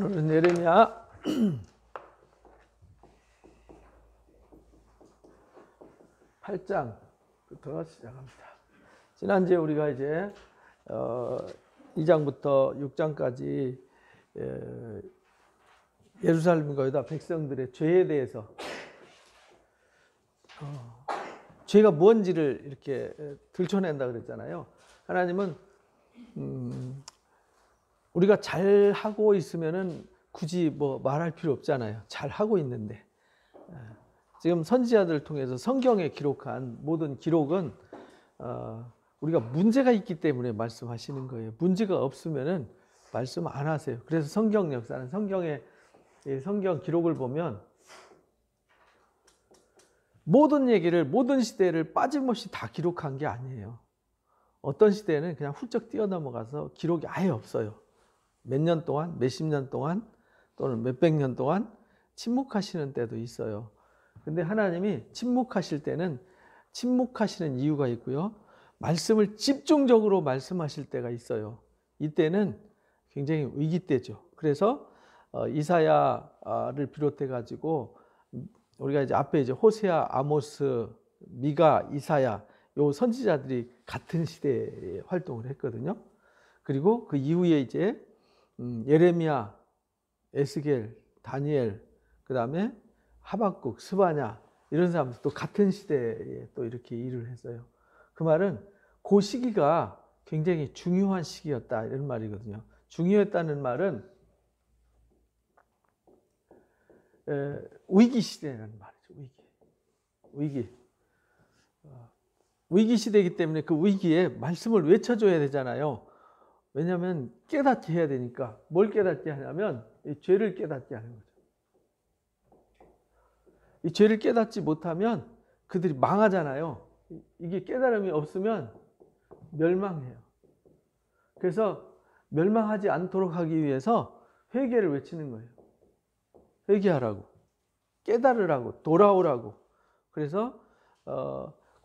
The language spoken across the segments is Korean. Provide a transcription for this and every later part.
오늘은 예레미야 8장부터 시작합니다. 지난주에 우리가 이제 2장부터 6장까지 예루살렘과 유다 백성들의 죄에 대해서 죄가 무엇인지를 이렇게 들춰낸다 그랬잖아요. 하나님은 우리가 잘 하고 있으면은 굳이 뭐 말할 필요 없잖아요. 잘 하고 있는데 지금 선지자들을 통해서 성경에 기록한 모든 기록은 우리가 문제가 있기 때문에 말씀하시는 거예요. 문제가 없으면은 말씀 안 하세요. 그래서 성경 역사는 성경 기록을 보면 모든 얘기를 모든 시대를 빠짐없이 다 기록한 게 아니에요. 어떤 시대는 그냥 훌쩍 뛰어넘어가서 기록이 아예 없어요. 몇 년 동안, 몇십 년 동안 또는 몇백 년 동안 침묵하시는 때도 있어요. 근데 하나님이 침묵하실 때는 침묵하시는 이유가 있고요. 말씀을 집중적으로 말씀하실 때가 있어요. 이때는 굉장히 위기 때죠. 그래서 이사야를 비롯해 가지고 우리가 이제 앞에 이제 호세아, 아모스, 미가, 이사야 요 선지자들이 같은 시대에 활동을 했거든요. 그리고 그 이후에 이제 예레미야, 에스겔, 다니엘, 그 다음에 하박국, 스바냐 이런 사람들 또 같은 시대에 또 이렇게 일을 했어요. 그 말은 그 시기가 굉장히 중요한 시기였다 이런 말이거든요. 중요했다는 말은 위기 시대라는 말이죠. 위기 시대이기 때문에 그 위기에 말씀을 외쳐줘야 되잖아요. 왜냐하면 깨닫게 해야 되니까. 뭘 깨닫게 하냐면 이 죄를 깨닫게 하는 거죠. 이 죄를 깨닫지 못하면 그들이 망하잖아요. 이게 깨달음이 없으면 멸망해요. 그래서 멸망하지 않도록 하기 위해서 회개를 외치는 거예요. 회개하라고, 깨달으라고, 돌아오라고. 그래서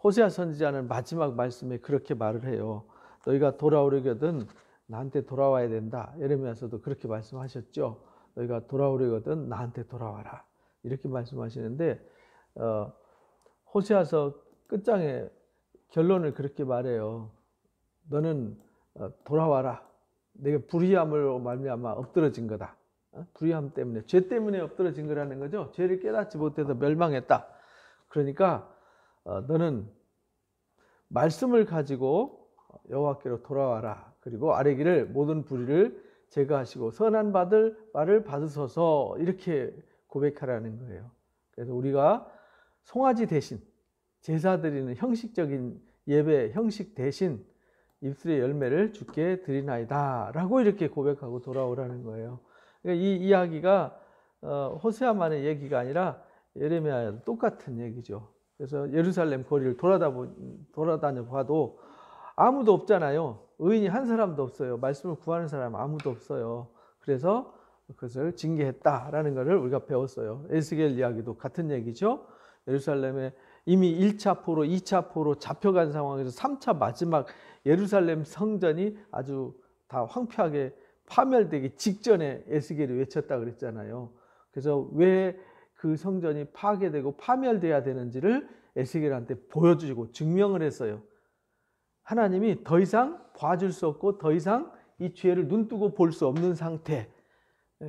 호세아 선지자는 마지막 말씀에 그렇게 말을 해요. 너희가 돌아오려거든 나한테 돌아와야 된다. 예레미야서도 그렇게 말씀하셨죠. 너희가 돌아오려거든 나한테 돌아와라. 이렇게 말씀하시는데 호세아서 끝장에 결론을 그렇게 말해요. 너는 돌아와라. 내가 불의함으로 말미암아 엎드러진 거다. 불의함 때문에, 죄 때문에 엎드러진 거라는 거죠. 죄를 깨닫지 못해서 멸망했다. 그러니까 너는 말씀을 가지고 여호와께로 돌아와라. 그리고 아뢰기를 모든 불의를 제거하시고 선한 받을 바를 받으소서 이렇게 고백하라는 거예요. 그래서 우리가 송아지 대신 제사 드리는 형식적인 예배 형식 대신 입술의 열매를 주께 드리나이다 라고 이렇게 고백하고 돌아오라는 거예요. 그러니까 이 이야기가 호세아만의 얘기가 아니라 예레미야도 똑같은 얘기죠. 그래서 예루살렘 거리를 돌아다녀 봐도 아무도 없잖아요. 의인이 한 사람도 없어요. 말씀을 구하는 사람 아무도 없어요. 그래서 그것을 징계했다라는 것을 우리가 배웠어요. 에스겔 이야기도 같은 얘기죠. 예루살렘에 이미 1차 포로, 2차 포로 잡혀간 상황에서 3차 마지막 예루살렘 성전이 아주 다 황폐하게 파멸되기 직전에 에스겔이 외쳤다 그랬잖아요. 그래서 왜 그 성전이 파괴되고 파멸돼야 되는지를 에스겔한테 보여주고 증명을 했어요. 하나님이 더 이상 봐줄 수 없고 더 이상 이 죄를 눈뜨고 볼 수 없는 상태.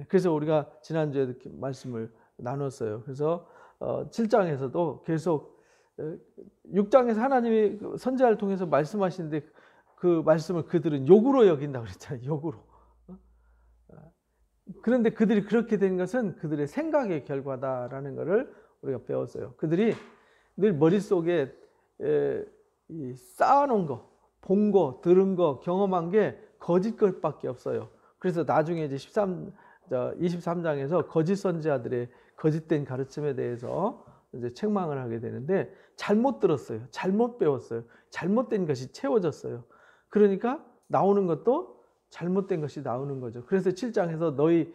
그래서 우리가 지난주에 이렇게 말씀을 나눴어요. 그래서 7장에서도 계속 6장에서 하나님이 선지자를 통해서 말씀하시는데 그 말씀을 그들은 욕으로 여긴다 그랬잖아요. 욕으로. 그런데 그들이 그렇게 된 것은 그들의 생각의 결과다라는 것을 우리가 배웠어요. 그들이 늘 머릿속에 쌓아놓은 거, 본 거, 들은 거, 경험한 게 거짓 것밖에 없어요. 그래서 나중에 이제 23장에서 거짓 선지자들의 거짓된 가르침에 대해서 이제 책망을 하게 되는데 잘못 들었어요. 잘못 배웠어요. 잘못된 것이 채워졌어요. 그러니까 나오는 것도 잘못된 것이 나오는 거죠. 그래서 7장에서 너희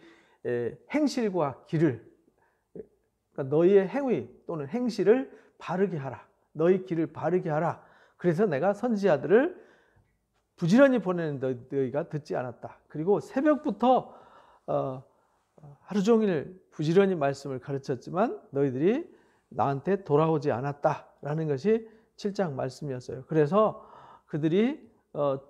행실과 길을, 그러니까 너희의 행위 또는 행실을 바르게 하라. 너희 길을 바르게 하라. 그래서 내가 선지자들을 부지런히 보내는 너희가 듣지 않았다. 그리고 새벽부터 하루 종일 부지런히 말씀을 가르쳤지만 너희들이 나한테 돌아오지 않았다라는 것이 7장 말씀이었어요. 그래서 그들이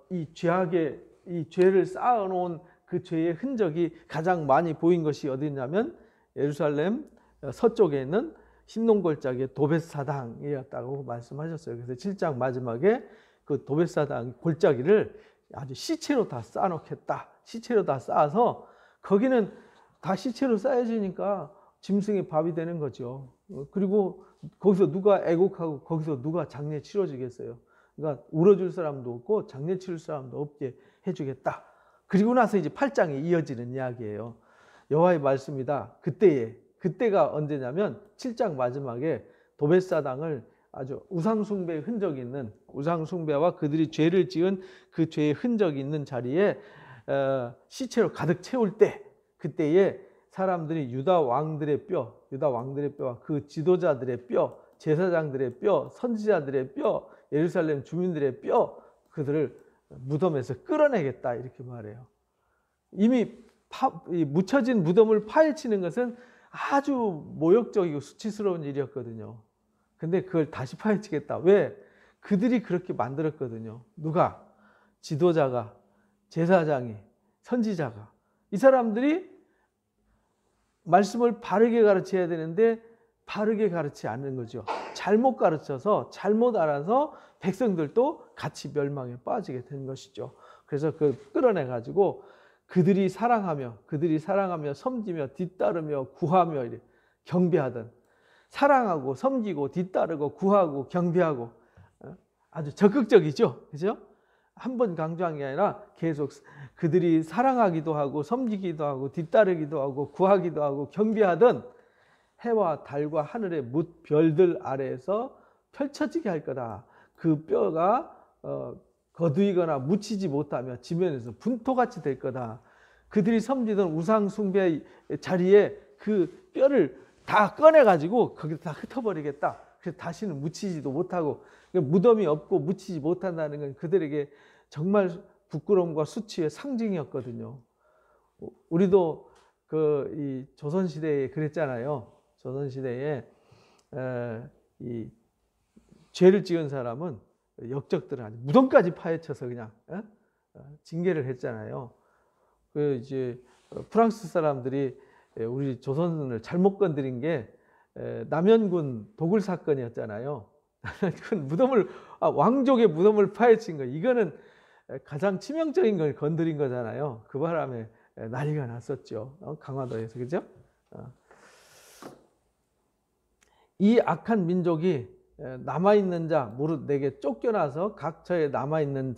이 죄를 쌓아놓은 그 죄의 흔적이 가장 많이 보인 것이 어디냐면 예루살렘 서쪽에 있는 흰농골짜기의 도벳사당이었다고 말씀하셨어요. 그래서 7장 마지막에 그 도벳사당 골짜기를 아주 시체로 다 쌓아놓겠다. 시체로 다 쌓아서 거기는 다 시체로 쌓여지니까 짐승의 밥이 되는 거죠. 그리고 거기서 누가 애곡하고 거기서 누가 장례 치러지겠어요. 그러니까 울어줄 사람도 없고 장례 치를 사람도 없게 해주겠다. 그리고 나서 이제 8장이 이어지는 이야기예요. 여호와의 말씀이다. 그때가 언제냐면 7장 마지막에 도벳사당을 아주 우상숭배의 흔적이 있는, 우상숭배와 그들이 죄를 지은 그 죄의 흔적이 있는 자리에 시체로 가득 채울 때, 그때에 사람들이 유다 왕들의 뼈와 그 지도자들의 뼈, 제사장들의 뼈, 선지자들의 뼈, 예루살렘 주민들의 뼈, 그들을 무덤에서 끌어내겠다 이렇게 말해요. 이미 묻혀진 무덤을 파헤치는 것은 아주 모욕적이고 수치스러운 일이었거든요. 근데 그걸 다시 파헤치겠다. 왜? 그들이 그렇게 만들었거든요. 누가? 지도자가, 제사장이, 선지자가. 이 사람들이 말씀을 바르게 가르쳐야 되는데 바르게 가르치지 않는 거죠. 잘못 가르쳐서 잘못 알아서 백성들도 같이 멸망에 빠지게 된 것이죠. 그래서 그걸 끌어내가지고 그들이 사랑하며 섬기며 뒤따르며 구하며 경배하던, 사랑하고 섬기고 뒤따르고 구하고 경배하고 아주 적극적이죠. 그죠? 한 번 강조한 게 아니라 계속 그들이 사랑하기도 하고 섬기기도 하고 뒤따르기도 하고 구하기도 하고 경배하던 해와 달과 하늘의 뭇 별들 아래에서 펼쳐지게 할 거다. 그 뼈가 거두이거나 묻히지 못하며 지면에서 분토같이 될 거다. 그들이 섬기던 우상 숭배의 자리에 그 뼈를 다 꺼내가지고 거기다 다 흩어버리겠다. 그래서 다시는 묻히지도 못하고, 무덤이 없고 묻히지 못한다는 건 그들에게 정말 부끄러움과 수치의 상징이었거든요. 우리도 이 조선시대에 그랬잖아요. 조선시대에 이 죄를 지은 사람은 역적들은 아주 무덤까지 파헤쳐서 그냥 징계를 했잖아요. 그 이제 프랑스 사람들이 우리 조선을 잘못 건드린 게 남연군 도굴 사건이었잖아요. 왕족의 무덤을 파헤친 거, 이거는 가장 치명적인 걸 건드린 거잖아요. 그 바람에 난리가 났었죠. 강화도에서. 그죠? 이 악한 민족이 남아있는 자, 무릇 내게 쫓겨나서 각처에 남아있는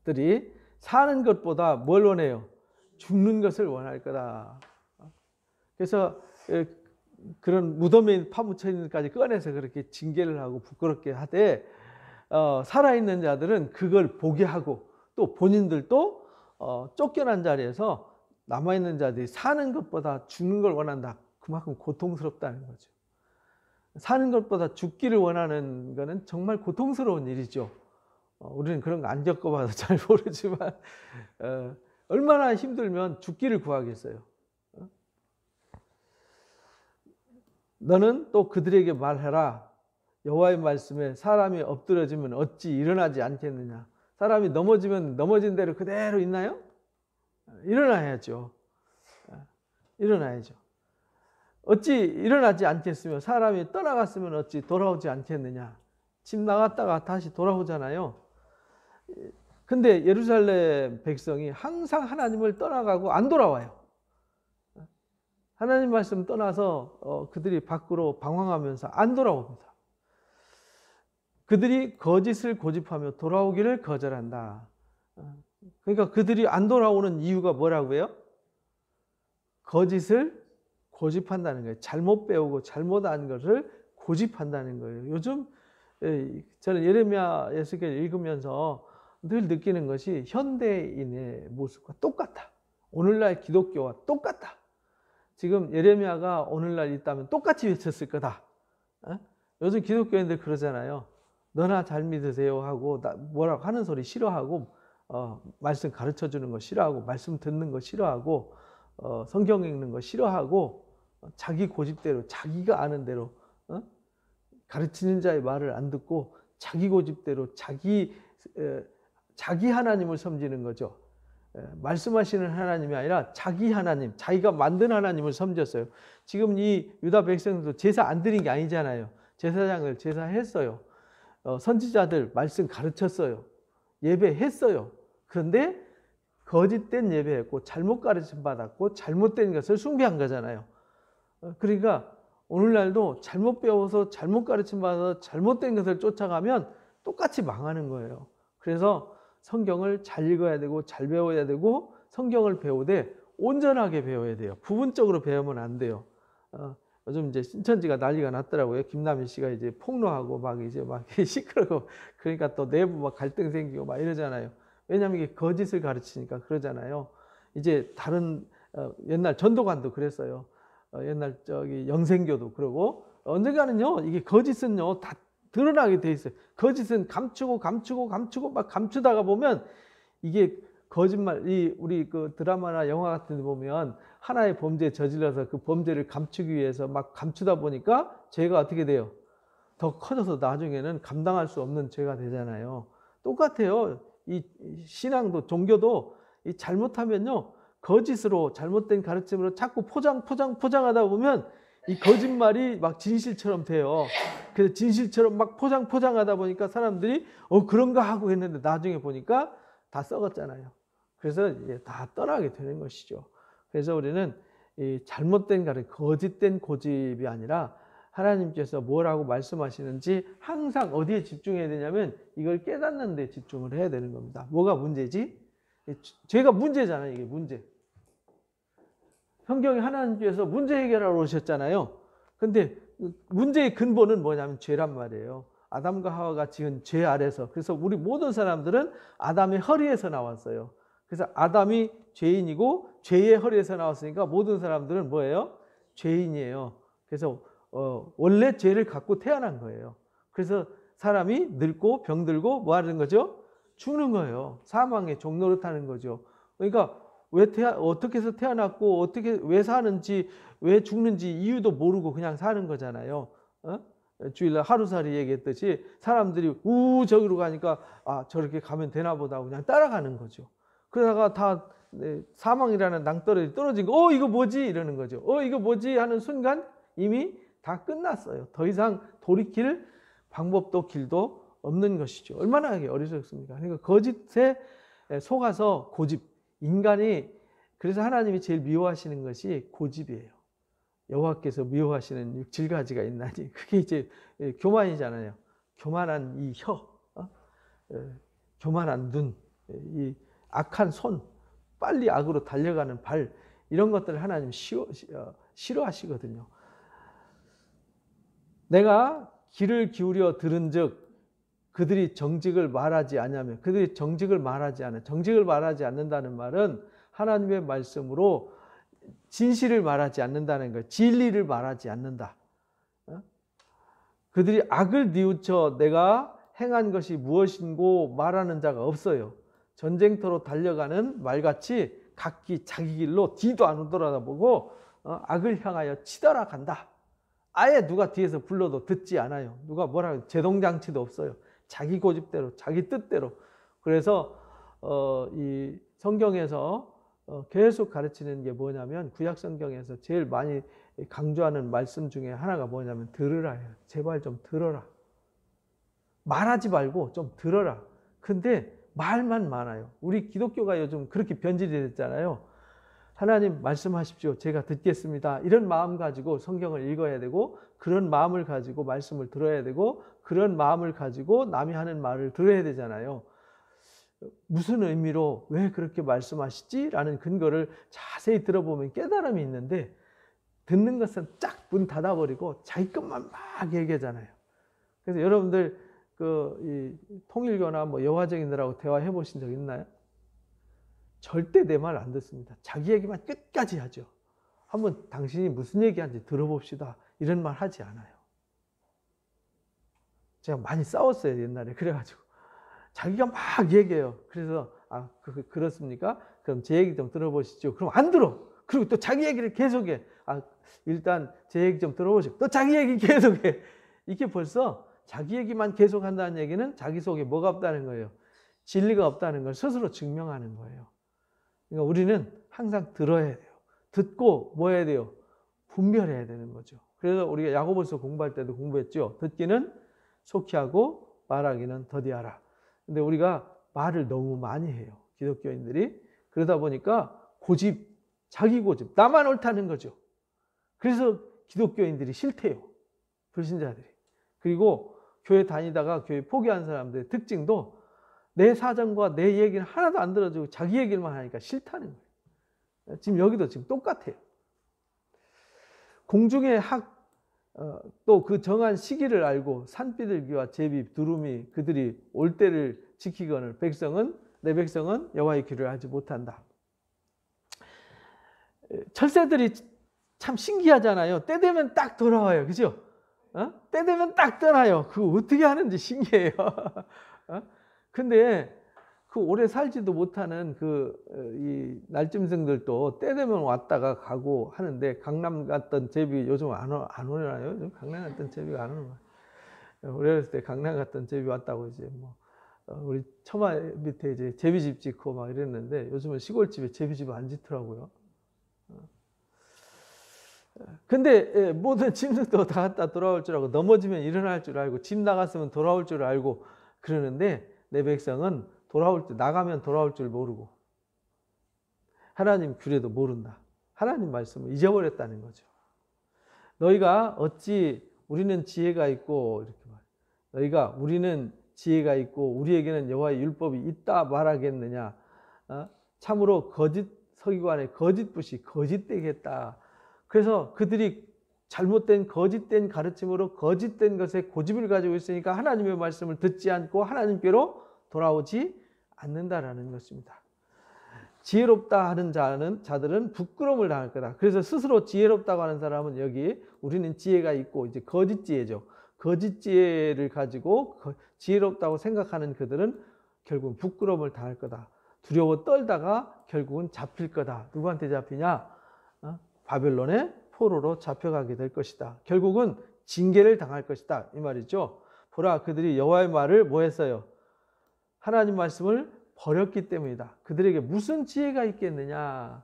자들이 사는 것보다 뭘 원해요? 죽는 것을 원할 거다. 그래서 그런 무덤에 파묻혀 있는 것까지 꺼내서 그렇게 징계를 하고 부끄럽게 하되, 살아있는 자들은 그걸 보게 하고 또 본인들도 쫓겨난 자리에서 남아있는 자들이 사는 것보다 죽는 걸 원한다. 그만큼 고통스럽다는 거죠. 사는 것보다 죽기를 원하는 것은 정말 고통스러운 일이죠. 우리는 그런 거 안 겪어봐서 잘 모르지만 얼마나 힘들면 죽기를 구하겠어요. 너는 또 그들에게 말해라. 여호와의 말씀에 사람이 엎드러지면 어찌 일어나지 않겠느냐. 사람이 넘어지면 넘어진 대로 그대로 있나요? 일어나야죠. 일어나야죠. 어찌 일어나지 않겠으며 사람이 떠나갔으면 어찌 돌아오지 않겠느냐. 집 나갔다가 다시 돌아오잖아요. 근데 예루살렘 백성이 항상 하나님을 떠나가고 안 돌아와요. 하나님 말씀 떠나서 그들이 밖으로 방황하면서 안 돌아옵니다. 그들이 거짓을 고집하며 돌아오기를 거절한다. 그러니까 그들이 안 돌아오는 이유가 뭐라고요? 거짓을 고집한다는 거예요. 잘못 배우고 잘못 안 것을 고집한다는 거예요. 요즘 저는 예레미야 에스겔 읽으면서 늘 느끼는 것이 현대인의 모습과 똑같다. 오늘날 기독교와 똑같다. 지금 예레미야가 오늘날 있다면 똑같이 외쳤을 거다. 요즘 기독교인들 그러잖아요. 너나 잘 믿으세요 하고 뭐라고 하는 소리 싫어하고 말씀 가르쳐 주는 거 싫어하고 말씀 듣는 거 싫어하고 성경 읽는 거 싫어하고 자기 고집대로 자기가 아는 대로 가르치는 자의 말을 안 듣고 자기 고집대로 자기 하나님을 섬기는 거죠. 말씀하시는 하나님이 아니라 자기 하나님, 자기가 만든 하나님을 섬겼어요. 지금 이 유다 백성들도 제사 안 드린 게 아니잖아요. 제사장을 제사했어요. 선지자들 말씀 가르쳤어요. 예배했어요. 그런데 거짓된 예배했고 잘못 가르침 받았고 잘못된 것을 숭배한 거잖아요. 그러니까 오늘날도 잘못 배워서 잘못 가르침 받아서 잘못된 것을 쫓아가면 똑같이 망하는 거예요. 그래서 성경을 잘 읽어야 되고 잘 배워야 되고 성경을 배우되 온전하게 배워야 돼요. 부분적으로 배우면 안 돼요. 요즘 이제 신천지가 난리가 났더라고요. 김남희 씨가 이제 폭로하고 막 시끄럽고 그러니까 또 내부 막 갈등 생기고 막 이러잖아요. 왜냐하면 이게 거짓을 가르치니까 그러잖아요. 이제 다른 옛날 전도관도 그랬어요. 옛날 저기 영생교도 그러고 언젠가는요 이게 거짓은요 다 드러나게 돼 있어요. 거짓은 감추고 막 감추다가 보면 이게 거짓말, 우리 그 드라마나 영화 같은 데 보면 하나의 범죄에 저질러서 그 범죄를 감추기 위해서 막 감추다 보니까 죄가 어떻게 돼요? 더 커져서 나중에는 감당할 수 없는 죄가 되잖아요. 똑같아요. 이 신앙도 종교도 이 잘못하면요 거짓으로 잘못된 가르침으로 자꾸 포장하다 보면 이 거짓말이 막 진실처럼 돼요. 그래서 진실처럼 막 포장하다 보니까 사람들이 그런가 하고 했는데 나중에 보니까 다 썩었잖아요. 그래서 이제 다 떠나게 되는 것이죠. 그래서 우리는 이 잘못된 가르침, 거짓된 고집이 아니라 하나님께서 뭐라고 말씀하시는지 항상 어디에 집중해야 되냐면 이걸 깨닫는 데 집중을 해야 되는 겁니다. 뭐가 문제지? 죄가 문제잖아요. 이게 문제. 성경에 하나님께서 문제 해결하러 오셨잖아요. 근데 문제의 근본은 뭐냐면 죄란 말이에요. 아담과 하와가 지은 죄 아래서. 그래서 우리 모든 사람들은 아담의 허리에서 나왔어요. 그래서 아담이 죄인이고 죄의 허리에서 나왔으니까 모든 사람들은 뭐예요? 죄인이에요. 그래서 원래 죄를 갖고 태어난 거예요. 그래서 사람이 늙고 병들고 뭐 하는 거죠? 죽는 거예요. 사망의 종노릇하는 거죠. 그러니까 어떻게 해서 태어났고 왜 사는지 왜 죽는지 이유도 모르고 그냥 사는 거잖아요. 주일날 하루살이 얘기했듯이 사람들이 저기로 가니까 저렇게 가면 되나 보다 하고 그냥 따라가는 거죠. 그러다가 다 사망이라는 낭떠러지 떨어진 거 이거 뭐지? 이러는 거죠. 이거 뭐지? 하는 순간 이미 다 끝났어요. 더 이상 돌이킬 방법도 길도 없는 것이죠. 얼마나 어리석습니까? 그러니까 거짓에 속아서 고집. 인간이 그래서 하나님이 제일 미워하시는 것이 고집이에요. 여호와께서 미워하시는 7가지가 있나니 그게 이제 교만이잖아요. 교만한 이 혀, 교만한 눈, 이 악한 손, 빨리 악으로 달려가는 발 이런 것들을 하나님 싫어하시거든요. 내가 귀를 기울여 들은즉 그들이 정직을 말하지 않으면 그들이 정직을 말하지 않아. 정직을 말하지 않는다는 말은 하나님의 말씀으로 진실을 말하지 않는다는 거예요. 진리를 말하지 않는다. 그들이 악을 뉘우쳐 내가 행한 것이 무엇인고 말하는 자가 없어요. 전쟁터로 달려가는 말같이 각기 자기 길로 뒤도 안 돌아다보고 악을 향하여 치달아 간다. 아예 누가 뒤에서 불러도 듣지 않아요. 누가 뭐라고 제동장치도 없어요. 자기 고집대로 자기 뜻대로. 그래서 이 성경에서 계속 가르치는 게 뭐냐면 구약 성경에서 제일 많이 강조하는 말씀 중에 하나가 뭐냐면 들으라예요. 제발 좀 들어라. 말하지 말고 좀 들어라. 근데 말만 많아요. 우리 기독교가 요즘 그렇게 변질이 됐잖아요. 하나님 말씀하십시오. 제가 듣겠습니다. 이런 마음 가지고 성경을 읽어야 되고 그런 마음을 가지고 말씀을 들어야 되고 그런 마음을 가지고 남이 하는 말을 들어야 되잖아요. 무슨 의미로 왜 그렇게 말씀하시지? 라는 근거를 자세히 들어보면 깨달음이 있는데 듣는 것은 쫙 문 닫아버리고 자기 것만 막 얘기하잖아요. 그래서 여러분들 이 통일교나 뭐 여화정인들하고 대화해 보신 적 있나요? 절대 내 말 안 듣습니다. 자기 얘기만 끝까지 하죠. 한번 당신이 무슨 얘기하는지 들어봅시다. 이런 말 하지 않아요. 제가 많이 싸웠어요, 옛날에. 그래가지고. 자기가 막 얘기해요. 그래서, 그렇습니까? 그럼 제 얘기 좀 들어보시죠. 그럼 안 들어. 그리고 또 자기 얘기를 계속해. 일단 제 얘기 좀 들어보시고 또 자기 얘기 계속해. 이게 벌써 자기 얘기만 계속한다는 얘기는 자기 속에 뭐가 없다는 거예요. 진리가 없다는 걸 스스로 증명하는 거예요. 그러니까 우리는 항상 들어야 돼요. 듣고 뭐 해야 돼요? 분별해야 되는 거죠. 그래서 우리가 야고보서 공부할 때도 공부했죠. 듣기는 속히 하고 말하기는 더디하라. 근데 우리가 말을 너무 많이 해요. 기독교인들이. 그러다 보니까 고집, 자기 고집, 나만 옳다는 거죠. 그래서 기독교인들이 싫대요. 불신자들이. 그리고 교회 다니다가 교회 포기한 사람들의 특징도 내 사정과 내 얘기는 하나도 안 들어주고 자기 얘기만 하니까 싫다는 거예요. 지금 여기도 지금 똑같아요. 공중의 또 그 정한 시기를 알고 산비둘기와 제비, 두루미 그들이 올 때를 지키거늘 내 백성은 여호와의 길을 알지 못한다. 철새들이 참 신기하잖아요. 때 되면 딱 돌아와요. 그죠? 때 되면 딱 떠나요. 그거 어떻게 하는지 신기해요. 근데 그 오래 살지도 못하는 이 날짐승들도 때 되면 왔다가 가고 하는데 강남 갔던 제비 요즘 안 오나요? 강남 갔던 제비가 안 오는 거예요. 우리 어렸을 때 강남 갔던 제비 왔다고 이제 뭐 우리 처마 밑에 이제 제비집 짓고 막 이랬는데 요즘은 시골집에 제비집 안 짓더라고요. 근데 모든 짐승도 다 갔다 돌아올 줄 알고 넘어지면 일어날 줄 알고 집 나갔으면 돌아올 줄 알고 그러는데 내 백성은 나가면 돌아올 줄 모르고 하나님 규례도 모른다. 하나님 말씀을 잊어버렸다는 거죠. 너희가 어찌 우리는 지혜가 있고 이렇게 너희가 우리는 지혜가 있고 우리에게는 여호와의 율법이 있다 말하겠느냐. 참으로 거짓 서기관의 거짓부시 거짓되겠다. 그래서 그들이 잘못된 거짓된 가르침으로 거짓된 것에 고집을 가지고 있으니까 하나님의 말씀을 듣지 않고 하나님께로 돌아오지 않는다라는 것입니다. 지혜롭다 하는 자들은 부끄러움을 당할 거다. 그래서 스스로 지혜롭다고 하는 사람은 여기 우리는 지혜가 있고 이제 거짓 지혜죠. 거짓 지혜를 가지고 지혜롭다고 생각하는 그들은 결국은 부끄러움을 당할 거다. 두려워 떨다가 결국은 잡힐 거다. 누구한테 잡히냐? 바벨론의 포로로 잡혀가게 될 것이다. 결국은 징계를 당할 것이다. 이 말이죠. 보라, 그들이 여호와의 말을 뭐 했어요? 하나님 말씀을 버렸기 때문이다. 그들에게 무슨 지혜가 있겠느냐.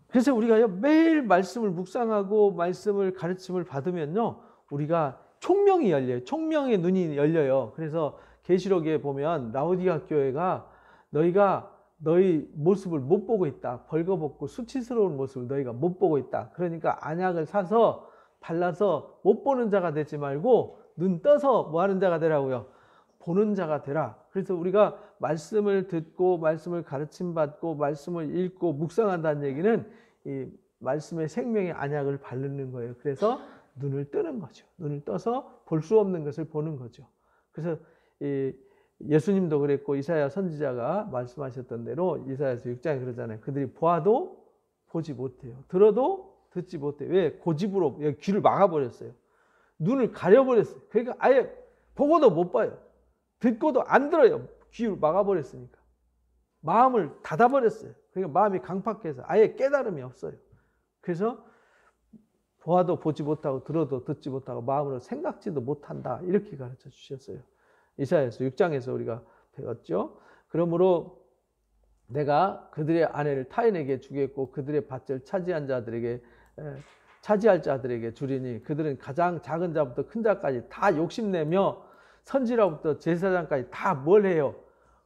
그래서 우리가 매일 말씀을 묵상하고 말씀을 가르침을 받으면요, 우리가 총명이 열려요. 총명의 눈이 열려요. 그래서 계시록에 보면 라오디가 교회가 너희가 너희 모습을 못 보고 있다. 벌거벗고 수치스러운 모습을 너희가 못 보고 있다. 그러니까 안약을 사서 발라서 못 보는 자가 되지 말고 눈 떠서 뭐 하는 자가 되라고요? 보는 자가 되라. 그래서 우리가 말씀을 듣고 말씀을 가르침받고 말씀을 읽고 묵상한다는 얘기는 이 말씀의 생명의 안약을 바르는 거예요. 그래서 눈을 뜨는 거죠. 눈을 떠서 볼 수 없는 것을 보는 거죠. 그래서 예수님도 그랬고 이사야 선지자가 말씀하셨던 대로 이사야서 6장에 그러잖아요. 그들이 보아도 보지 못해요. 들어도 듣지 못해요. 왜? 고집으로 귀를 막아버렸어요. 눈을 가려버렸어요. 그러니까 아예 보고도 못 봐요. 듣고도 안 들어요. 귀를 막아버렸으니까. 마음을 닫아버렸어요. 그러니까 마음이 강팍해서 아예 깨달음이 없어요. 그래서 보아도 보지 못하고 들어도 듣지 못하고 마음으로 생각지도 못한다. 이렇게 가르쳐 주셨어요. 이사야서 6장에서 우리가 배웠죠. 그러므로 내가 그들의 아내를 타인에게 주겠고 그들의 밭을 차지할 자들에게 주리니 그들은 가장 작은 자부터 큰 자까지 다 욕심내며 선지라부터 제사장까지 다 뭘 해요?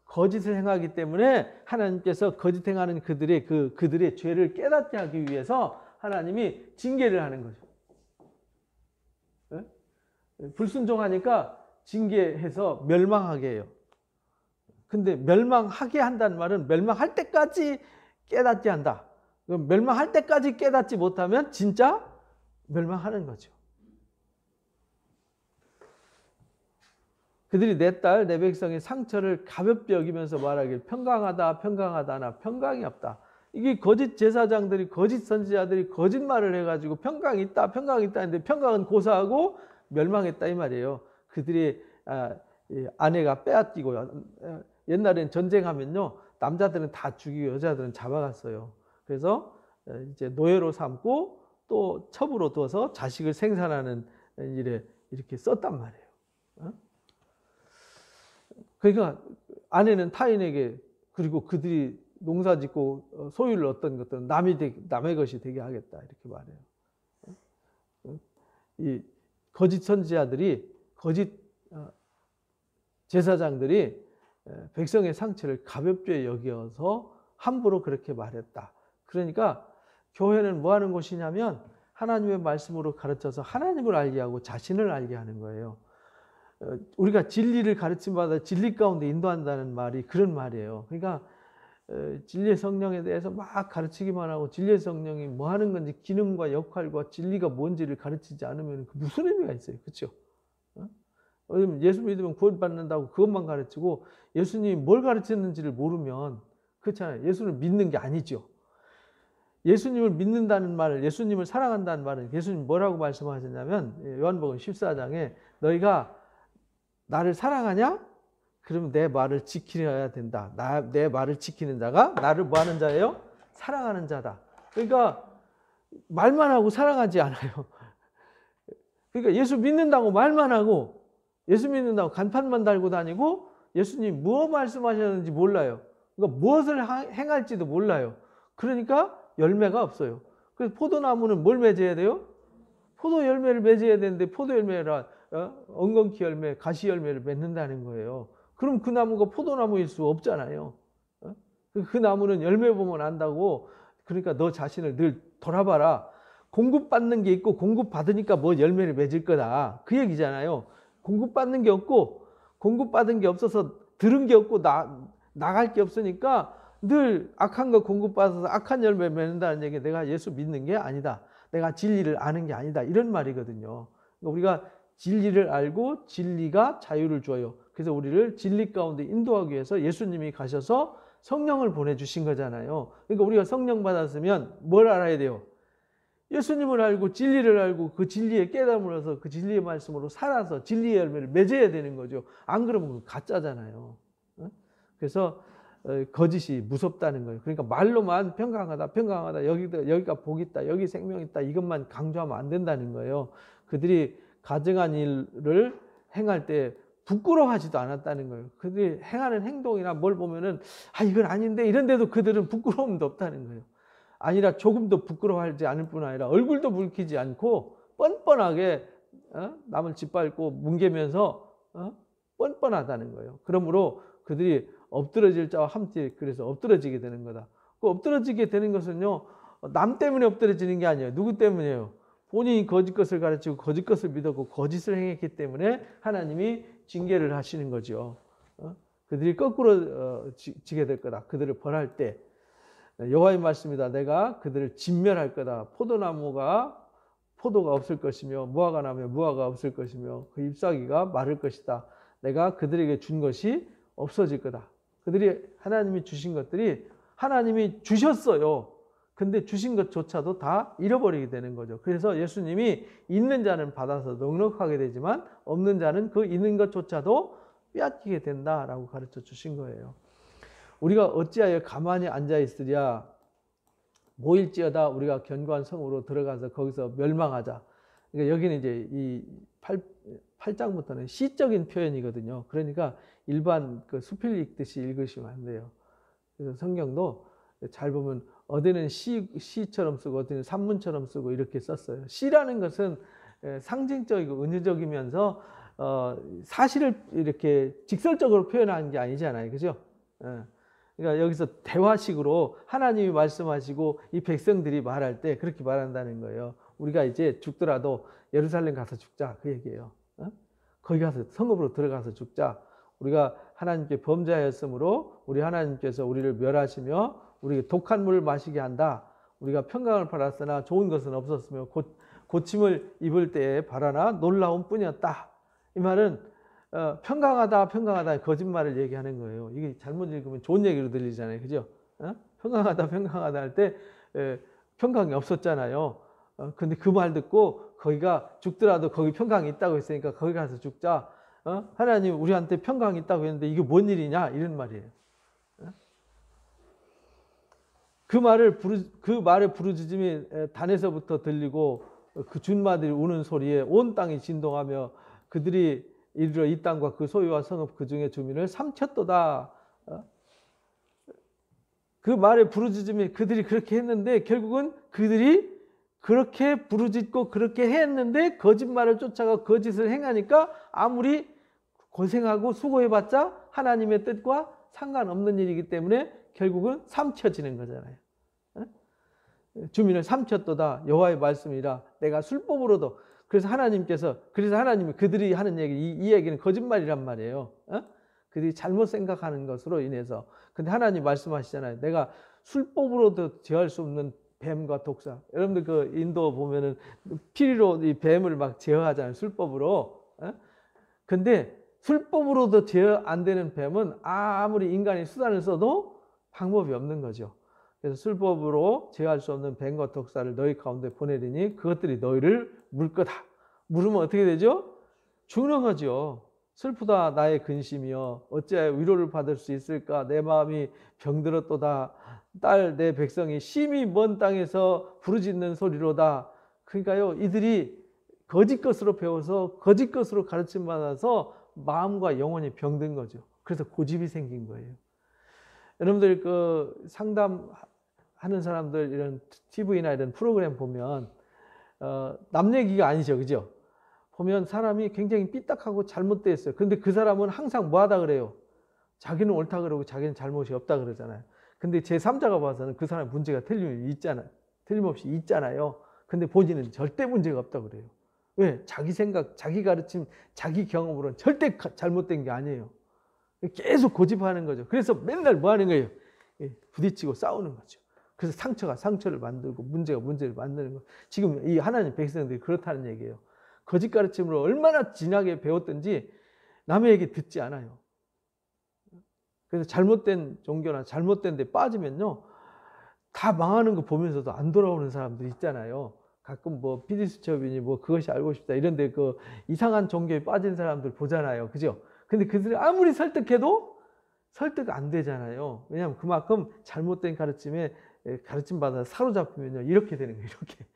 거짓을 행하기 때문에 하나님께서 거짓 행하는 그들의 죄를 깨닫게 하기 위해서 하나님이 징계를 하는 거죠. 네? 불순종하니까 징계해서 멸망하게 해요. 근데 멸망하게 한다는 말은 멸망할 때까지 깨닫게 한다. 그럼 멸망할 때까지 깨닫지 못하면 진짜 멸망하는 거죠. 그들이 내 딸, 내 백성의 상처를 가볍게 여기면서 말하길 평강하다, 평강하다나 평강이 없다. 이게 거짓 제사장들이, 거짓 선지자들이 거짓말을 해가지고 평강이 있다, 평강이 있다 했는데 평강은 고사하고 멸망했다 이 말이에요. 그들이 아내가 빼앗기고 옛날엔 전쟁하면요 남자들은 다 죽이고 여자들은 잡아갔어요. 그래서 이제 노예로 삼고 또 첩으로 둬서 자식을 생산하는 일에 이렇게 썼단 말이에요. 그러니까 아내는 타인에게, 그리고 그들이 농사짓고 소유를 얻던 것들은 남의 것이 되게 하겠다, 이렇게 말해요. 이 거짓 선지자들이, 거짓 제사장들이 백성의 상처를 가볍게 여겨서 함부로 그렇게 말했다. 그러니까 교회는 뭐 하는 곳이냐면 하나님의 말씀으로 가르쳐서 하나님을 알게 하고 자신을 알게 하는 거예요. 우리가 진리를 가르침받아 진리 가운데 인도한다는 말이 그런 말이에요. 그러니까 진리의 성령에 대해서 막 가르치기만 하고 진리의 성령이 뭐 하는 건지, 기능과 역할과 진리가 뭔지를 가르치지 않으면 무슨 의미가 있어요? 그렇죠? 예수 믿으면 구원받는다고 그것만 가르치고 예수님이 뭘 가르쳤는지를 모르면, 그렇잖아요. 예수를 믿는 게 아니죠. 예수님을 믿는다는 말을, 예수님을 사랑한다는 말은, 예수님 뭐라고 말씀하셨냐면 요한복음 14장에 너희가 나를 사랑하냐? 그러면 내 말을 지키려야 된다. 내 말을 지키는 자가 나를 뭐 하는 자예요? 사랑하는 자다. 그러니까 말만 하고 사랑하지 않아요. 그러니까 예수 믿는다고 말만 하고, 예수 믿는다고 간판만 달고 다니고 예수님 무엇 말씀하셨는지 몰라요. 그러니까 무엇을 행할지도 몰라요. 그러니까 열매가 없어요. 그래서 포도나무는 뭘 맺어야 돼요? 포도 열매를 맺어야 되는데 포도 열매라 엉겅퀴 열매, 가시 열매를 맺는다는 거예요. 그럼 그 나무가 포도나무일 수 없잖아요. 그 나무는 열매 보면 안다고. 그러니까 너 자신을 늘 돌아봐라. 공급받는 게 있고 공급받으니까 뭐 열매를 맺을 거다, 그 얘기잖아요. 공급받는 게 없고 공급받은 게 없어서 들은 게 없고 나갈 게 없으니까 늘 악한 거 공급받아서 악한 열매 맺는다는 얘기, 내가 예수 믿는 게 아니다, 내가 진리를 아는 게 아니다, 이런 말이거든요. 그러니까 우리가 진리를 알고 진리가 자유를 줘요. 그래서 우리를 진리 가운데 인도하기 위해서 예수님이 가셔서 성령을 보내주신 거잖아요. 그러니까 우리가 성령 받았으면 뭘 알아야 돼요? 예수님을 알고 진리를 알고 그 진리의 깨달음을 얻어서 그 진리의 말씀으로 살아서 진리의 열매를 맺어야 되는 거죠. 안 그러면 가짜잖아요. 그래서 거짓이 무섭다는 거예요. 그러니까 말로만 평강하다, 평강하다, 여기가 복이 있다, 여기 생명이 있다, 이것만 강조하면 안 된다는 거예요. 그들이 가증한 일을 행할 때 부끄러워하지도 않았다는 거예요. 그들이 행하는 행동이나 뭘 보면은 이건 아닌데 이런데도 그들은 부끄러움도 없다는 거예요. 아니라 조금도 부끄러워하지 않을 뿐 아니라 얼굴도 붉히지 않고 뻔뻔하게 남을 짓밟고 뭉개면서 뻔뻔하다는 거예요. 그러므로 그들이 엎드러질 자와 함께 그래서 엎드러지게 되는 거다. 그 엎드러지게 되는 것은요, 남 때문에 엎드러지는 게 아니에요. 누구 때문이에요? 본인이 거짓 것을 가르치고 거짓 것을 믿었고 거짓을 행했기 때문에 하나님이 징계를 하시는 거죠. 그들이 거꾸로 지게 될 거다. 그들을 벌할 때 여호와의 말씀이다. 내가 그들을 진멸할 거다. 포도나무가 포도가 없을 것이며 무화과 나무에 무화과가 없을 것이며 그 잎사귀가 마를 것이다. 내가 그들에게 준 것이 없어질 거다. 그들이 하나님이 주신 것들이 하나님이 주셨어요. 근데 주신 것조차도 다 잃어버리게 되는 거죠. 그래서 예수님이 있는 자는 받아서 넉넉하게 되지만 없는 자는 그 있는 것조차도 빼앗기게 된다라고 가르쳐 주신 거예요. 우리가 어찌하여 가만히 앉아 있으랴. 모일지어다 우리가 견고한 성으로 들어가서 거기서 멸망하자. 그러니까 여기는 이제 이 8장부터는 시적인 표현이거든요. 그러니까 일반 그 수필 읽듯이 읽으시면 안 돼요. 그래서 성경도 잘 보면 어디는 시처럼 쓰고 어디는 산문처럼 쓰고 이렇게 썼어요. 시라는 것은 상징적이고 은유적이면서 사실을 이렇게 직설적으로 표현하는 게 아니잖아요. 그죠? 그러니까 여기서 대화식으로 하나님이 말씀하시고 이 백성들이 말할 때 그렇게 말한다는 거예요. 우리가 이제 죽더라도 예루살렘 가서 죽자, 그 얘기예요. 거기 가서 성읍으로 들어가서 죽자. 우리가 하나님께 범죄하였으므로 우리 하나님께서 우리를 멸하시며 우리에게 독한 물을 마시게 한다. 우리가 평강을 받았으나 좋은 것은 없었으며 고침을 입을 때에 바라나 놀라운 뿐이었다. 이 말은 평강하다, 평강하다 거짓말을 얘기하는 거예요. 이게 잘못 읽으면 좋은 얘기로 들리잖아요. 그죠? 평강하다, 평강하다 할 때 평강이 없었잖아요. 근데 그 말 듣고 거기가 죽더라도 거기 평강이 있다고 했으니까 거기 가서 죽자. 하나님 우리한테 평강이 있다고 했는데 이게 뭔 일이냐? 이런 말이에요. 그 말의 부르짖음이 단에서부터 들리고 그 준마들이 우는 소리에 온 땅이 진동하며 그들이 이르러 이 땅과 그 소유와 성읍 그 중에 주민을 삼켰도다. 그 말의 부르짖음이 그들이 그렇게 했는데 결국은 그들이 그렇게 부르짖고 그렇게 했는데 거짓말을 쫓아가 거짓을 행하니까 아무리 고생하고 수고해봤자 하나님의 뜻과 상관없는 일이기 때문에 결국은 삼켜지는 거잖아요. 주민을 삼켰도다. 여호와의 말씀이라 내가 술법으로도. 그래서 하나님이 그들이 하는 얘기, 이 얘기는 거짓말이란 말이에요. 그들이 잘못 생각하는 것으로 인해서. 근데 하나님 말씀하시잖아요. 내가 술법으로도 제어할 수 없는 뱀과 독사. 여러분들 그 인도 보면은 피리로 이 뱀을 막 제어하잖아요. 술법으로. 근데 술법으로도 제어 안 되는 뱀은 아무리 인간이 수단을 써도 방법이 없는 거죠. 그래서 술법으로 제어할 수 없는 뱀과 독사를 너희 가운데 보내리니 그것들이 너희를 물 거다. 물으면 어떻게 되죠? 죽는 거죠. 슬프다 나의 근심이여 어찌하여 위로를 받을 수 있을까? 내 마음이 병들었도다. 딸 내 백성이 심히 먼 땅에서 부르짖는 소리로다. 그러니까요, 이들이 거짓 것으로 배워서 거짓 것으로 가르침 받아서 마음과 영혼이 병든 거죠. 그래서 고집이 생긴 거예요. 여러분들 그 상담하는 사람들 이런 TV나 이런 프로그램 보면 남 얘기가 아니죠, 그죠? 보면 사람이 굉장히 삐딱하고 잘못되어 있어요. 근데 그 사람은 항상 뭐 하다 그래요? 자기는 옳다 그러고 자기는 잘못이 없다 그러잖아요. 근데 제3자가 봐서는 그 사람 문제가 틀림없이 있잖아요. 근데 본인은 절대 문제가 없다 그래요. 왜? 자기 생각, 자기 가르침, 자기 경험으로는 절대 잘못된 게 아니에요. 계속 고집하는 거죠. 그래서 맨날 뭐 하는 거예요? 부딪히고 싸우는 거죠. 그래서 상처가 상처를 만들고 문제가 문제를 만드는 거예요. 지금 이 하나님 백성들이 그렇다는 얘기예요. 거짓 가르침으로 얼마나 진하게 배웠든지 남의 얘기 듣지 않아요. 그래서 잘못된 종교나 잘못된 데 빠지면요, 다 망하는 거 보면서도 안 돌아오는 사람들 있잖아요. 가끔 뭐 피디수첩이니 뭐 그것이 알고 싶다 이런데 그 이상한 종교에 빠진 사람들 보잖아요, 그죠? 근데 그들이 아무리 설득해도 설득 안 되잖아요. 왜냐하면 그만큼 잘못된 가르침에 가르침 받아 사로잡히면요 이렇게 되는 거예요, 이렇게.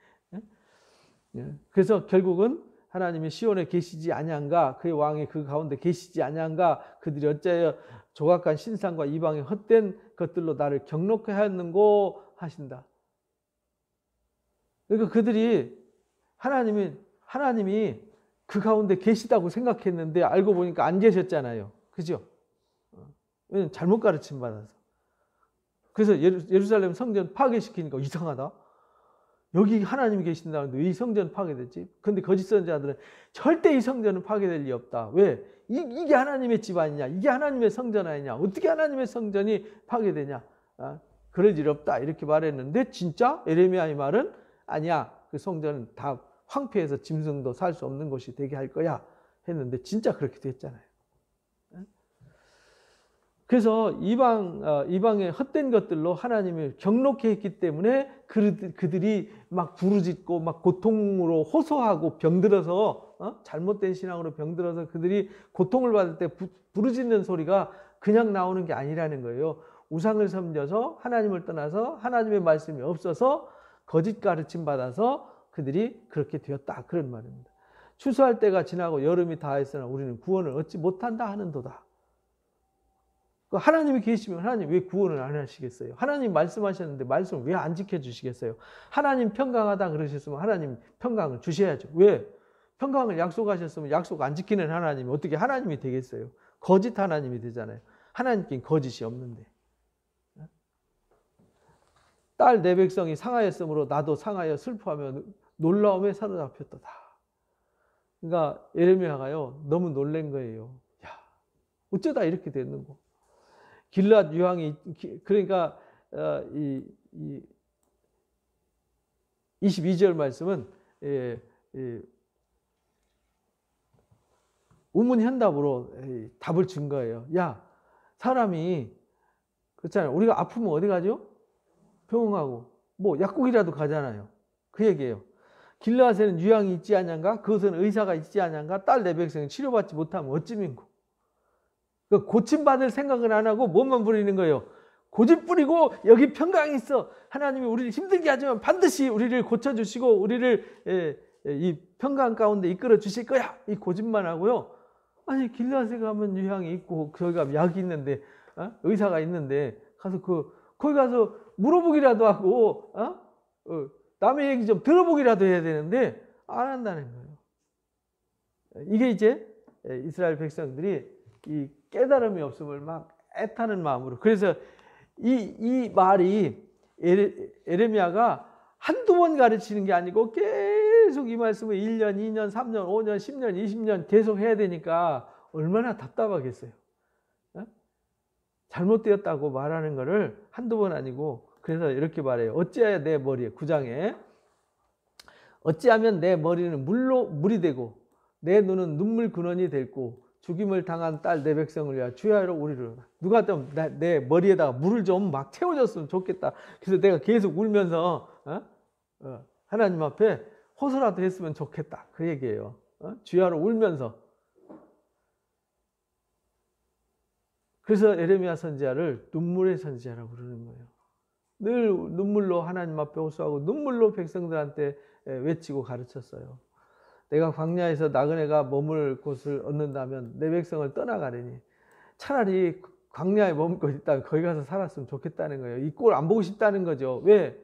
그래서 결국은 하나님이 시온에 계시지 아니한가, 그의 왕이 그 가운데 계시지 아니한가, 그들이 어찌하여 조각한 신상과 이방의 헛된 것들로 나를 경록케 하였는고 하신다. 그러니까 그들이 하나님이 그 가운데 계시다고 생각했는데 알고 보니까 안 계셨잖아요. 그죠? 왜냐면 잘못 가르침 받아서. 그래서 예루살렘 성전 파괴시키니까 이상하다. 여기 하나님이 계신다는데 왜 이 성전 파괴됐지? 근데 거짓 선지자들은 절대 이 성전은 파괴될 리 없다. 왜? 이게 하나님의 집 아니냐? 이게 하나님의 성전 아니냐? 어떻게 하나님의 성전이 파괴되냐? 그럴 일 없다. 이렇게 말했는데 진짜 에레미야의 말은 아니야. 그 성전은 다 황폐해서 짐승도 살 수 없는 곳이 되게 할 거야. 했는데 진짜 그렇게 됐잖아요. 그래서 이방의 헛된 것들로 하나님을 경록케 했기 때문에 그들이 막 부르짖고 막 고통으로 호소하고 병들어서 잘못된 신앙으로 병들어서 그들이 고통을 받을 때 부르짖는 소리가 그냥 나오는 게 아니라는 거예요. 우상을 섬겨서 하나님을 떠나서 하나님의 말씀이 없어서 거짓 가르침 받아서 그들이 그렇게 되었다. 그런 말입니다. 추수할 때가 지나고 여름이 다했으나 우리는 구원을 얻지 못한다 하는도다. 하나님이 계시면 하나님 왜 구원을 안 하시겠어요? 하나님 말씀하셨는데 말씀을 왜 안 지켜주시겠어요? 하나님 평강하다 그러셨으면 하나님 평강을 주셔야죠. 왜? 평강을 약속하셨으면 약속 안 지키는 하나님이 어떻게 하나님이 되겠어요? 거짓 하나님이 되잖아요. 하나님께는 거짓이 없는데. 딸 내 백성이 상하였으므로 나도 상하여 슬퍼하며 놀라움에 사로잡혔도다. 그러니까 예레미야가요 너무 놀란 거예요. 야, 어쩌다 이렇게 됐는고. 길앗 유황이 그러니까 22절 말씀은 우문현답으로 답을 준 거예요. 야, 사람이 그렇잖아요. 우리가 아프면 어디 가죠? 병원 가고 뭐 약국이라도 가잖아요. 그 얘기예요. 길앗에는 유황이 있지 않냐가? 그것은 의사가 있지 않냐가? 딸 내 백성이 치료받지 못하면 어찌민고? 고침받을 생각은 안 하고 뭐만 부리는 거예요? 고집 부리고 여기 평강이 있어. 하나님이 우리를 힘들게 하지만 반드시 우리를 고쳐주시고 우리를 이 평강 가운데 이끌어 주실 거야. 이 고집만 하고요. 아니 길르앗에 가면 유향이 있고 거기 가면 약이 있는데 의사가 있는데 가서 거기 가서 물어보기라도 하고 남의 얘기 좀 들어보기라도 해야 되는데 안 한다는 거예요. 이게 이제 이스라엘 백성들이 이 깨달음이 없음을 막 애타는 마음으로. 그래서 이 말이 에레미야가 한두 번 가르치는 게 아니고 계속 이 말씀을 1년, 2년, 3년, 5년, 10년, 20년 계속 해야 되니까 얼마나 답답하겠어요. 잘못되었다고 말하는 거를 한두 번 아니고 그래서 이렇게 말해요. 어찌하여 내 머리에 9장에 어찌하면 내 머리는 물이 되고 내 눈은 눈물 근원이 됐고 죽임을 당한 딸 내 백성을 위하여 주야로 우리를 누가 좀 내 머리에다가 물을 좀 막 채워줬으면 좋겠다. 그래서 내가 계속 울면서 하나님 앞에 호소라도 했으면 좋겠다. 그 얘기예요. 주야로 울면서. 그래서 에레미야 선지자를 눈물의 선지자라고 그러는 거예요. 늘 눈물로 하나님 앞에 호소하고 눈물로 백성들한테 외치고 가르쳤어요. 내가 광야에서 나그네가 머물 곳을 얻는다면 내 백성을 떠나가려니 차라리 광야에 머물고 있다면 거기 가서 살았으면 좋겠다는 거예요. 이 꼴 안 보고 싶다는 거죠. 왜?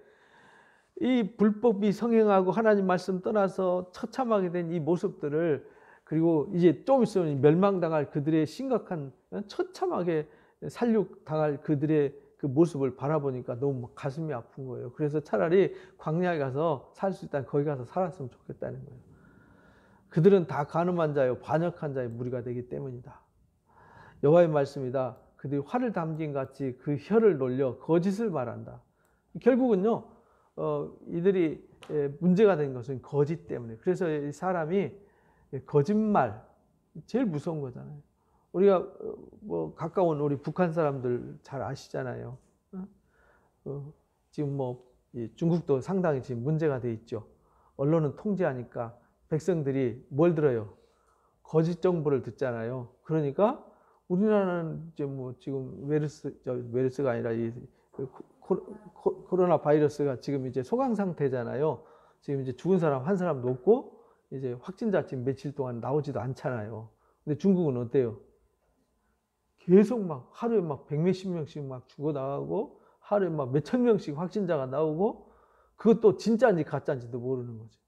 이 불법이 성행하고 하나님 말씀 떠나서 처참하게 된 이 모습들을 그리고 이제 좀 있으면 멸망당할 그들의 심각한 처참하게 살육당할 그들의 그 모습을 바라보니까 너무 가슴이 아픈 거예요. 그래서 차라리 광야에 가서 살 수 있다면 거기 가서 살았으면 좋겠다는 거예요. 그들은 다 간음한 자요 반역한 자의 무리가 되기 때문이다. 여호와의 말씀이다. 그들이 화를 담긴 같이 그 혀를 놀려 거짓을 말한다. 결국은요 이들이 문제가 된 것은 거짓 때문에. 그래서 이 사람이 거짓말 제일 무서운 거잖아요. 우리가 뭐 가까운 우리 북한 사람들 잘 아시잖아요. 지금 뭐 중국도 상당히 지금 문제가 돼 있죠. 언론은 통제하니까 백성들이 뭘 들어요? 거짓 정보를 듣잖아요. 그러니까 우리나라는 이제 뭐 지금 메르스가 아니라 이 코로나 바이러스가 지금 이제 소강 상태잖아요. 지금 이제 죽은 사람 한 사람도 없고 이제 확진자 지금 며칠 동안 나오지도 않잖아요. 근데 중국은 어때요? 계속 막 하루에 막 100몇십 명씩 막 죽어 나가고 하루에 막 몇천 명씩 확진자가 나오고 그것도 진짜인지 가짜인지도 모르는 거죠.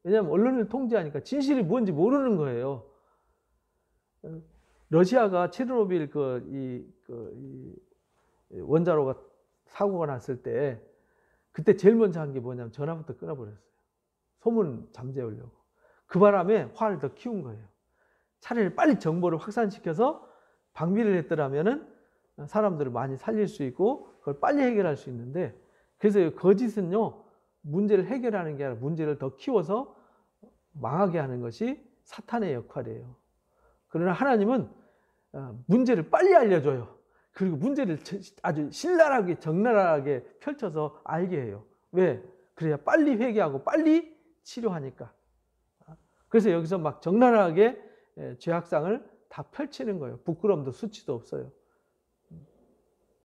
왜냐하면 언론을 통제하니까 진실이 뭔지 모르는 거예요. 러시아가 체르노빌 원자로가 사고가 났을 때 그때 제일 먼저 한 게 뭐냐면 전화부터 끊어버렸어요. 소문 잠재우려고. 그 바람에 화를 더 키운 거예요. 차라리 빨리 정보를 확산시켜서 방비를 했더라면은 사람들을 많이 살릴 수 있고 그걸 빨리 해결할 수 있는데 그래서 거짓은요 문제를 해결하는 게 아니라 문제를 더 키워서 망하게 하는 것이 사탄의 역할이에요. 그러나 하나님은 문제를 빨리 알려줘요. 그리고 문제를 아주 신랄하게 적나라하게 펼쳐서 알게 해요. 왜? 그래야 빨리 회개하고 빨리 치료하니까. 그래서 여기서 막 적나라하게 죄악상을 다 펼치는 거예요. 부끄럼도 수치도 없어요.